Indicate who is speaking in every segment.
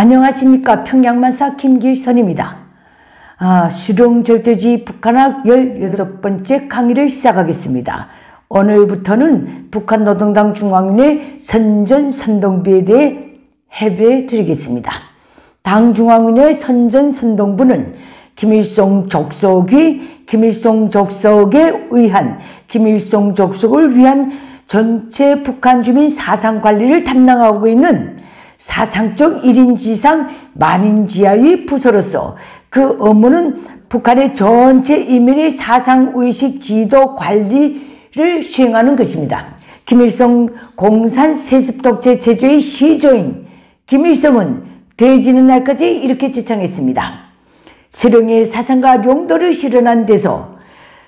Speaker 1: 안녕하십니까. 평양만사 김길선입니다. 실용절대주의 북한학 18번째 강의를 시작하겠습니다. 오늘부터는 북한 노동당 중앙위원회 선전선동부에 대해 해배해 드리겠습니다. 당 중앙위원회 선전선동부는 김일성 족속에 의한 김일성 족속을 위한 전체 북한 주민 사상관리를 담당하고 있는 사상적 1인지상 만인지하의 부서로서 그 업무는 북한의 전체 인민의 사상의식 지도 관리를 수행하는 것입니다. 김일성 공산 세습독재 체제의 시조인 김일성은 되지는 날까지 이렇게 제창했습니다. 실형의 사상과 용도를 실현한 데서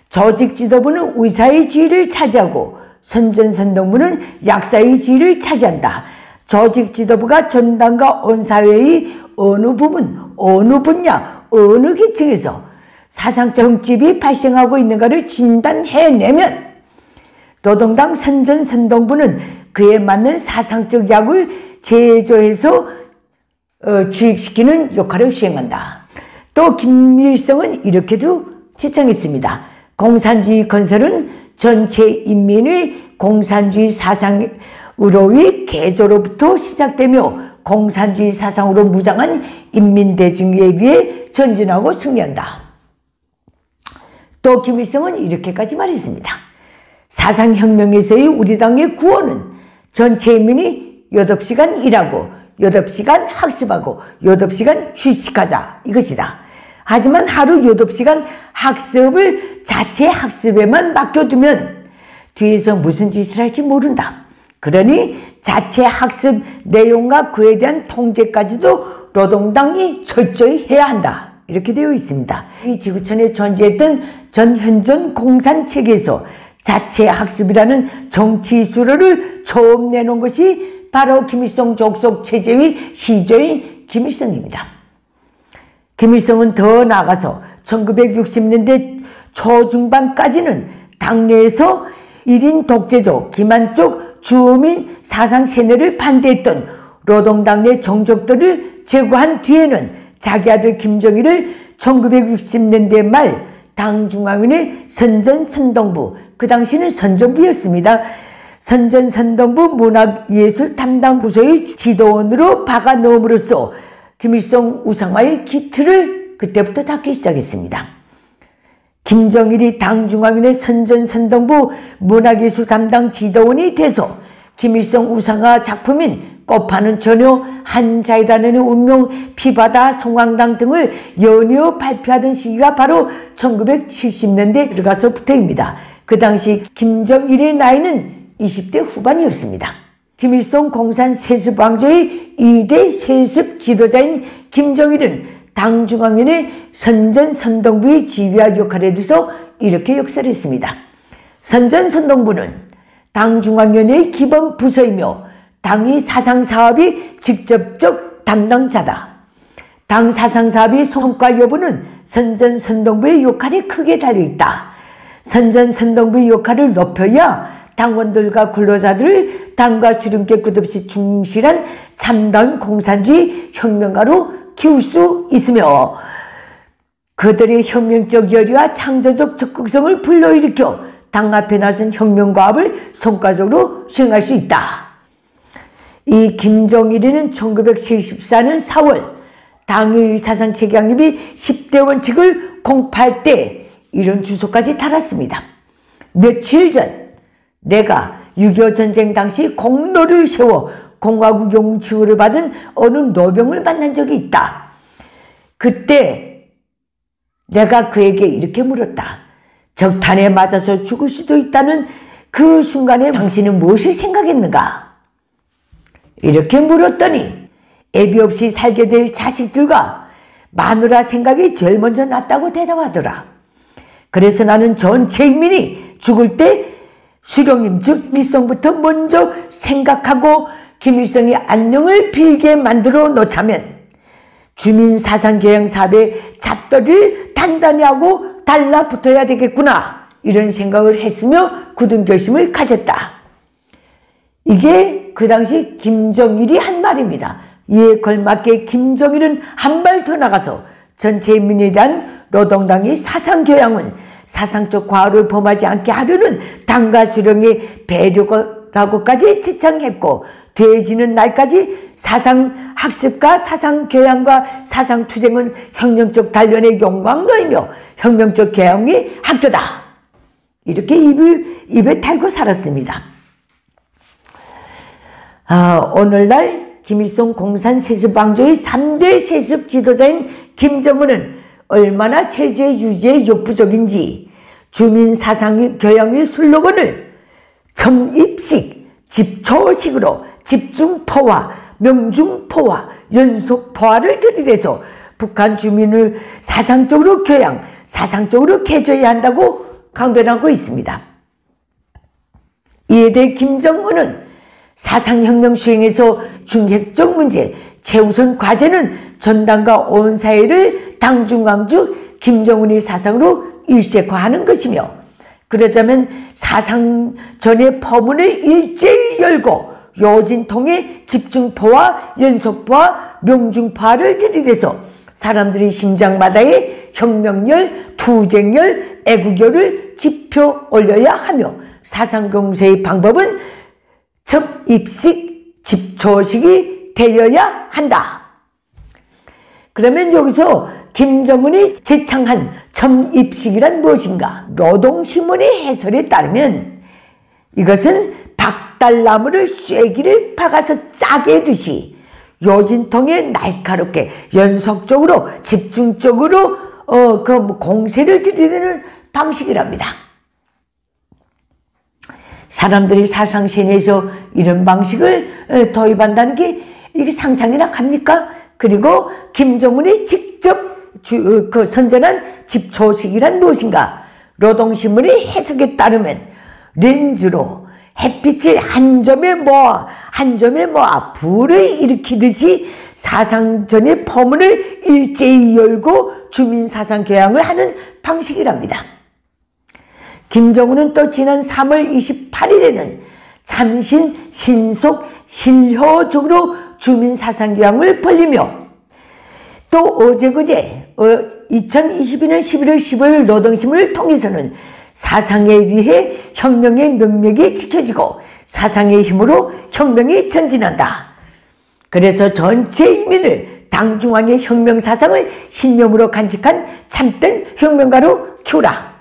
Speaker 1: 조직 지도부는 의사의 지위를 차지하고 선전선동부는 약사의 지위를 차지한다. 조직 지도부가 전당과 온사회의 어느 부분, 어느 분야, 어느 계층에서 사상적 흠집이 발생하고 있는가를 진단해내면 노동당 선전선동부는 그에 맞는 사상적 약을 제조해서 주입시키는 역할을 수행한다. 또 김일성은 이렇게도 제창했습니다. 공산주의 건설은 전체 인민의 공산주의 사상으로의 개조로부터 시작되며 공산주의 사상으로 무장한 인민대중에 비해 전진하고 승리한다. 또 김일성은 이렇게까지 말했습니다. 사상혁명에서의 우리 당의 구호는 전체 인민이 8시간 일하고 8시간 학습하고 8시간 휴식하자 이것이다. 하지만 하루 8시간 학습을 자체 학습에만 맡겨두면 뒤에서 무슨 짓을 할지 모른다. 그러니 자체 학습 내용과 그에 대한 통제까지도 노동당이 철저히 해야 한다. 이렇게 되어 있습니다. 이 지구촌에 존재했던 전현전 공산체계에서 자체 학습이라는 정치 수로를 처음 내놓은 것이 바로 김일성 족속 체제의 시조인 김일성입니다. 김일성은 더 나아가서 1960년대 초중반까지는 당내에서 1인 독재적, 기만적 주민 사상 세뇌를 반대했던 노동당 내 정족들을 제거한 뒤에는 자기 아들 김정일을 1960년대 말 당 중앙위원회 선전선동부, 그 당시는 선전부였습니다. 선전선동부 문학예술 담당 부서의 지도원으로 박아 넣음으로써 김일성 우상화의 기틀을 그때부터 닦기 시작했습니다. 김정일이 당 중앙위원회 선전선동부 문학예술 담당 지도원이 돼서 김일성 우상화 작품인 꽃파는 전혀, 한자이라는 운명, 피바다, 성황당 등을 연이어 발표하던 시기가 바로 1970년대 들어가서부터입니다. 그 당시 김정일의 나이는 20대 후반이었습니다. 김일성 공산 세습 왕조의 2대 세습 지도자인 김정일은 당 중앙위원회 선전선동부의 지휘와 역할에 대해서 이렇게 역설했습니다. 선전선동부는 당 중앙위원회의 기본 부서이며 당의 사상사업이 직접적 담당자다. 당 사상사업의 성과 여부는 선전선동부의 역할에 크게 달려있다. 선전선동부의 역할을 높여야 당원들과 근로자들을 당과 수령께 끝없이 충실한 참다운 공산주의 혁명가로 키울 수 있으며 그들의 혁명적 열의와 창조적 적극성을 불러일으켜 당 앞에 나선 혁명과업을 성과적으로 수행할 수 있다. 이 김정일이는 1974년 4월 당의 사상체계 확립이 10대 원칙을 공포할 때 이런 주소까지 달았습니다. 며칠 전 내가 6.25 전쟁 당시 공로를 세워 공화국 영웅치호를 받은 어느 노병을 만난 적이 있다. 그때 내가 그에게 이렇게 물었다. 적탄에 맞아서 죽을 수도 있다는 그 순간에 당신은 무엇을 생각했는가? 이렇게 물었더니 애비 없이 살게 될 자식들과 마누라 생각이 제일 먼저 났다고 대답하더라. 그래서 나는 전체 인민이 죽을 때 수령님 즉 일성부터 먼저 생각하고 김일성이 안녕을 빌게 만들어 놓자면 주민사상교양사업의 잡더를 단단히 하고 달라붙어야 되겠구나 이런 생각을 했으며 굳은 결심을 가졌다. 이게 그 당시 김정일이 한 말입니다. 이에 걸맞게 김정일은 한 발 더 나가서 전체인민에 대한 노동당의 사상교양은 사상적 과오를 범하지 않게 하려는 당과 수령의 배려라고까지 지창했고, 되어지는 날까지 사상학습과 사상교양과 사상투쟁은 혁명적 단련의 용광로이며 혁명적 개혁의 학교다. 이렇게 입에 달고 살았습니다. 오늘날 김일성 공산 세습왕조의 3대 세습 지도자인 김정은은 얼마나 체제 유지에 역부족인지 주민사상 교양의 슬로건을 첨입식, 집초식으로 집중포화, 명중포화, 연속포화를 들이대서 북한 주민을 사상적으로 교양, 사상적으로 개조해야 한다고 강변하고 있습니다. 이에 대해 김정은은 사상혁명 수행에서 중핵적 문제, 최우선 과제는 전당과 온 사회를 당중강주 김정은의 사상으로 일색화하는 것이며, 그러자면 사상 전의 포문을 일제히 열고 요진통의 집중포와 연속포와 명중포화를 들이대서 사람들이 심장마다의 혁명열, 투쟁열, 애국열을 지표 올려야 하며, 사상경세의 방법은 첩입식, 집초식이 되어야 한다. 그러면 여기서 김정은이 제창한 첨입식이란 무엇인가? 노동신문의 해설에 따르면 이것은 박달나무를 쐐기를 박아서 짜게 듯이 요진통에 날카롭게 연속적으로 집중적으로 공세를 들이대는 방식이랍니다. 사람들이 사상세뇌에서 이런 방식을 도입한다는 게 이게 상상이나 갑니까? 그리고 김정은이 직접 선전한 집초식이란 무엇인가? 노동신문의 해석에 따르면 렌즈로 햇빛을 한 점에 모아 불을 일으키듯이 사상전의 포문을 일제히 열고 주민사상 교양을 하는 방식이랍니다. 김정은은 또 지난 3월 28일에는 참신, 신속, 실효적으로 주민사상 교양을 벌리며, 또 어제그제 2022년 11월 15일 노동신문을 통해서는 사상에 의해 혁명의 명맥이 지켜지고 사상의 힘으로 혁명이 전진한다. 그래서 전체 인민을 당중앙의 혁명사상을 신념으로 간직한 참된 혁명가로 키우라.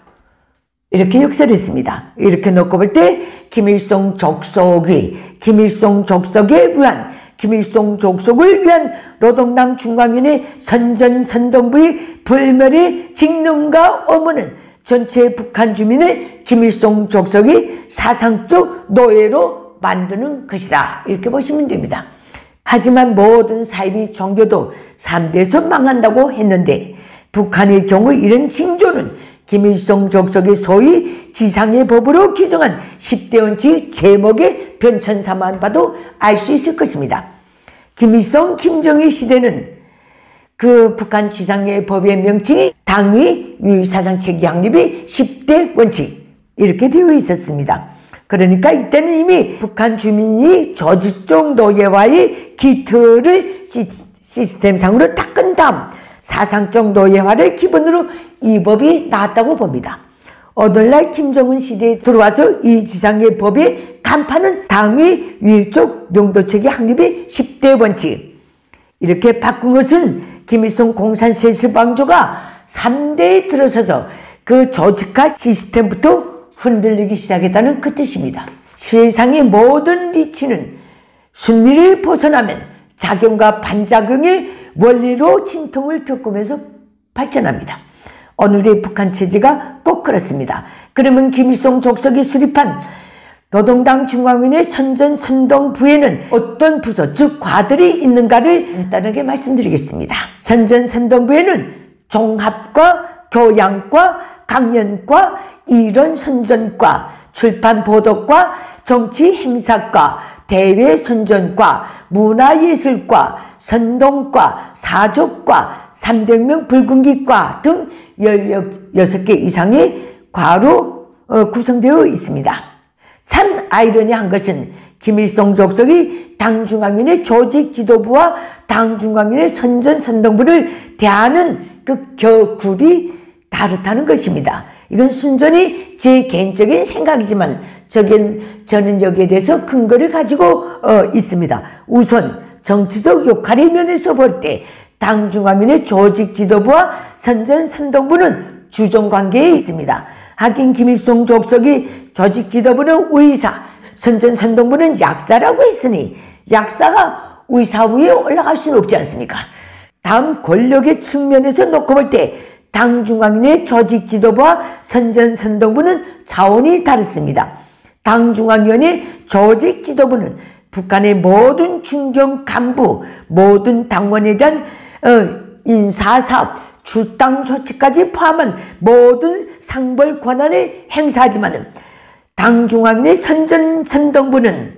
Speaker 1: 이렇게 역설했습니다. 이렇게 놓고 볼 때 김일성 족속을 위한 노동당 중앙위원회 선전선동부의 불멸의 직능과 업무는 전체 북한 주민을 김일성 족속의 사상적 노예로 만드는 것이다. 이렇게 보시면 됩니다. 하지만 모든 사이비 종교도 3대에서 망한다고 했는데, 북한의 경우 이런 징조는 김일성 족속의 소위 지상의 법으로 규정한 10대 원칙 제목의 변천사만 봐도 알 수 있을 것입니다. 김일성, 김정일 시대는 그 북한 지상의 법의 명칭이 당위, 유사상체계 확립이 10대 원칙 이렇게 되어 있었습니다. 그러니까 이때는 이미 북한 주민이 조직적 노예화의 기틀을 시스템상으로 닦은 다음 사상적 노예화를 기본으로 이 법이 나왔다고 봅니다. 오늘날 김정은 시대에 들어와서 이 지상의 법의 간판은 당위, 유일적 용도체계 확립이 10대 원칙 이렇게 바꾼 것은 김일성 공산세습왕조가 3대에 들어서서 그 조직화 시스템부터 흔들리기 시작했다는 그 뜻입니다. 세상의 모든 리치는 순리를 벗어나면 작용과 반작용의 원리로 진통을 겪으면서 발전합니다. 오늘의 북한 체제가 꼭 그렇습니다. 그러면 김일성 족속이 수립한 노동당 중앙위원회 선전선동부에는 어떤 부서, 즉 과들이 있는가를 간단하게 말씀드리겠습니다. 선전선동부에는 종합과, 교양과, 강연과, 이론선전과, 출판보도과, 정치행사과, 대외선전과, 문화예술과, 선동과, 사족과, 300명 불군기과 등 16개 이상의 과로 구성되어 있습니다. 참 아이러니한 것은 김일성 족속이 당중앙위원회 조직 지도부와 당중앙위원회 선전선동부를 대하는 그 격급이 다르다는 것입니다. 이건 순전히 제 개인적인 생각이지만 저는 여기에 대해서 근거를 가지고 있습니다. 우선 정치적 역할의 면에서 볼 때 당중앙위원회 조직 지도부와 선전선동부는 주종관계에 있습니다. 하긴 김일성 족속이 조직 지도부는 의사, 선전선동부는 약사라고 했으니 약사가 의사 위에 올라갈 수는 없지 않습니까? 다음 권력의 측면에서 놓고 볼 때 당중앙위원회 조직 지도부와 선전선동부는 차원이 다릅니다. 당중앙위원회 조직 지도부는 북한의 모든 중견 간부, 모든 당원에 대한 인사사업, 출당 조치까지 포함한 모든 상벌 권한을 행사하지만 당중앙위원회 선전선동부는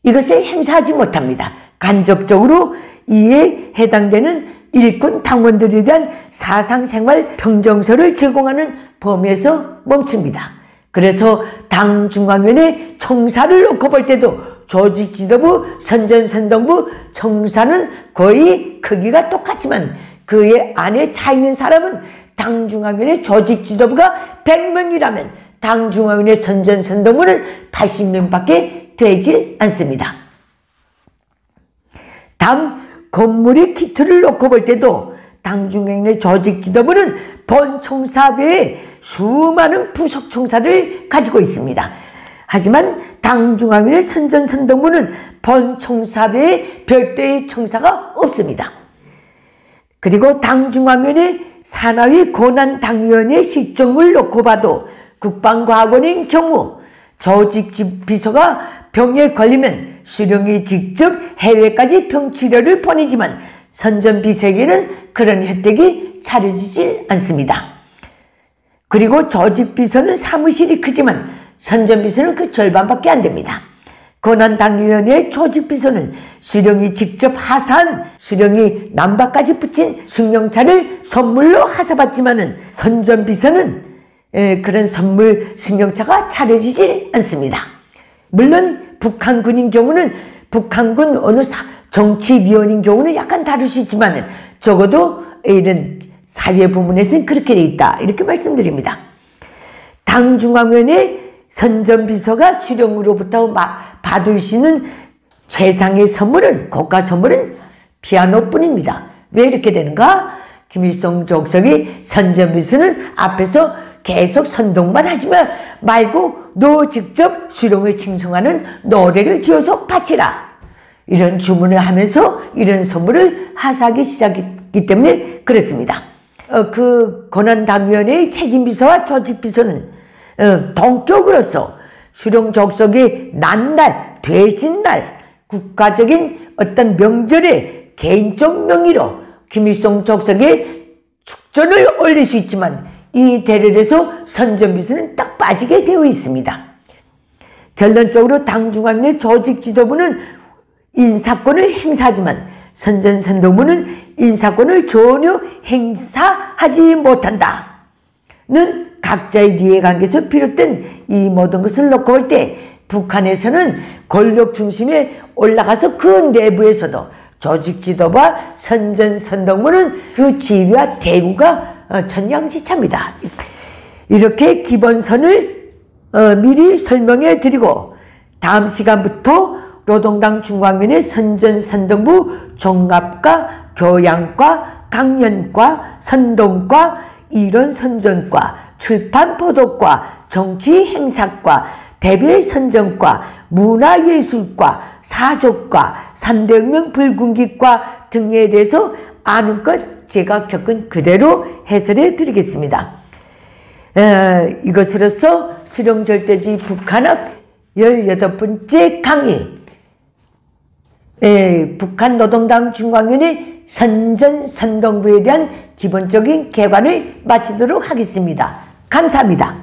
Speaker 1: 이것을 행사하지 못합니다. 간접적으로 이에 해당되는 일꾼 당원들에 대한 사상생활 평정서를 제공하는 범위에서 멈춥니다. 그래서 당중앙위원회 청사를 놓고 볼 때도 조직지도부, 선전선동부, 청사는 거의 크기가 똑같지만 그의 안에 차있는 사람은 당중앙위원회 조직지도부가 100명이라면 당중앙위원회 선전선동부는 80명밖에 되질 않습니다. 다음 건물의 키트를 놓고 볼 때도 당중앙위원회 조직지도부는 본청사 외에 수많은 부속청사를 가지고 있습니다. 하지만 당중앙위원회 선전선동부는 본청사 외에 별도의 청사가 없습니다. 그리고 당중앙위원회 산하위 권한당위원회 실정을 놓고 봐도 국방과학원인 경우 조직 비서가 병에 걸리면 수령이 직접 해외까지 병치료를 보내지만 선전비서에게는 그런 혜택이 차려지지 않습니다. 그리고 조직비서는 사무실이 크지만 선전비서는 그 절반밖에 안 됩니다. 권한당위원회 조직비서는 수령이 직접 하사한 수령이 남바까지 붙인 승용차를 선물로 하사받지만은 선전비서는 그런 선물 승용차가 차려지지 않습니다. 물론 북한군인 경우는 북한군 어느 정치위원인 경우는 약간 다를 수 있지만 적어도 이런 사회 부문에서는 그렇게 돼 있다 이렇게 말씀드립니다. 당중앙위원회 선전비서가 수령으로부터 받을 수 있는 최상의 선물은 고가 선물은 피아노뿐입니다. 왜 이렇게 되는가? 김일성 족속이 선전비서는 앞에서 계속 선동만 하지만 말고 너 직접 수령을 칭송하는 노래를 지어서 바치라. 이런 주문을 하면서 이런 선물을 하사하기 시작했기 때문에 그렇습니다. 그 권한당위원회의 책임비서와 조직비서는 동격으로서 수령 족속의 난날, 대신날, 국가적인 어떤 명절에 개인적 명의로 김일성 족속의 축전을 올릴 수 있지만 이 대례에서 선전비서는 딱 빠지게 되어 있습니다. 결론적으로 당중앙위원회 조직지도부는 인사권을 행사하지만 선전선동부는 인사권을 전혀 행사하지 못한다는 각자의 이해관계에서 비롯된 이 모든 것을 놓고 볼 때 북한에서는 권력 중심에 올라가서 그 내부에서도 조직지도부와 선전선동부는 그 지위와 대우가 천양지차입니다. 이렇게 기본선을 미리 설명해 드리고 다음 시간부터 노동당 중앙위원회 선전선동부 종합과 교양과 강연과 선동과 이론선전과 출판보도과 정치행사과 대별선전과 문화예술과 사족과 3대혁명 불군기과 등에 대해서 아는 것 제가 겪은 그대로 해설해 드리겠습니다. 이것으로서 수령절대주의 북한학 18번째 강의 북한 노동당 중앙위원회 선전선동부에 대한 기본적인 개관을 마치도록 하겠습니다. 감사합니다.